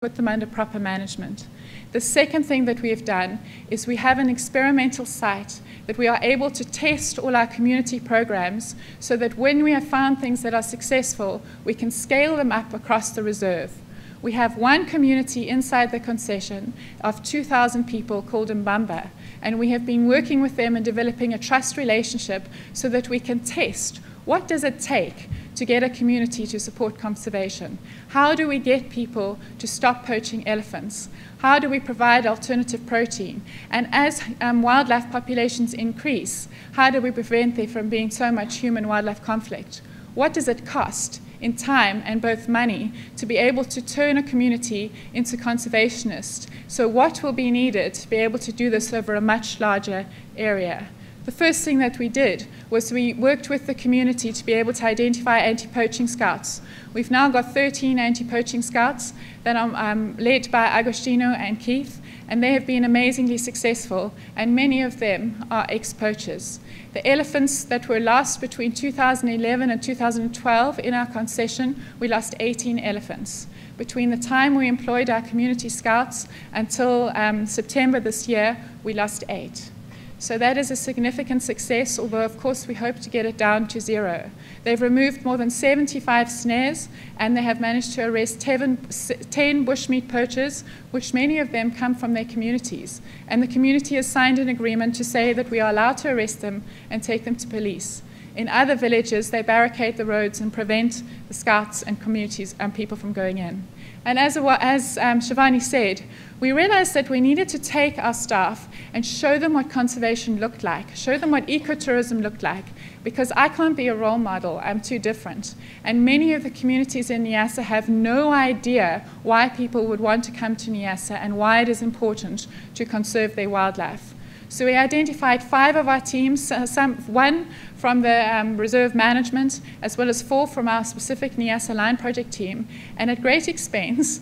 put them under proper management. The second thing that we have done is we have an experimental site that we are able to test all our community programs so that when we have found things that are successful, we can scale them up across the reserve. We have one community inside the concession of 2,000 people called Mbamba, and we have been working with them and developing a trust relationship so that we can test what does it take to get a community to support conservation. How do we get people to stop poaching elephants? How do we provide alternative protein? And as wildlife populations increase, how do we prevent there from being so much human-wildlife conflict? What does it cost in time and both money to be able to turn a community into conservationist? So what will be needed to be able to do this over a much larger area? The first thing that we did was we worked with the community to be able to identify anti-poaching scouts. We've now got 13 anti-poaching scouts that are led by Agostino and Keith, and they have been amazingly successful, and many of them are ex-poachers. The elephants that were lost between 2011 and 2012 in our concession, we lost 18 elephants. Between the time we employed our community scouts until September this year, we lost 8. So that is a significant success, although of course we hope to get it down to 0. They've removed more than 75 snares, and they have managed to arrest 10 bushmeat poachers, which many of them come from their communities. And the community has signed an agreement to say that we are allowed to arrest them and take them to police. In other villages, they barricade the roads and prevent the scouts and communities and people from going in. And as Shivani said, we realized that we needed to take our staff and show them what conservation looked like, show them what ecotourism looked like, because I can't be a role model, I'm too different. And many of the communities in Niassa have no idea why people would want to come to Niassa and why it is important to conserve their wildlife. So we identified 5 of our teams, 1 from the reserve management, as well as 4 from our specific Niassa Line Project team. And at great expense,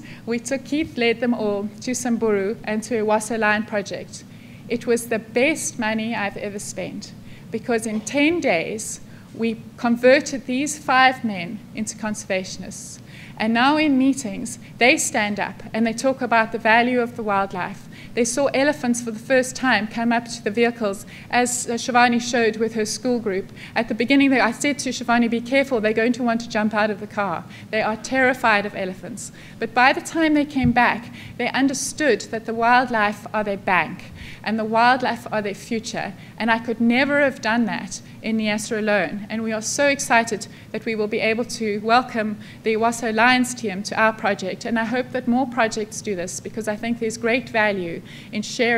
Keith led them all to Samburu and to Iwaso Line Project. It was the best money I've ever spent, because in 10 days, we converted these 5 men into conservationists. And now in meetings, they stand up and they talk about the value of the wildlife. They saw elephants for the first time come up to the vehicles, as Shivani showed with her school group. At the beginning, I said to Shivani, be careful, they're going to want to jump out of the car. They are terrified of elephants. But by the time they came back, they understood that the wildlife are their bank and the wildlife are their future. And I could never have done that in Niassa alone. And we are so excited that we will be able to welcome the Iwaso Lions team to our project. And I hope that more projects do this, because I think there's great value in sharing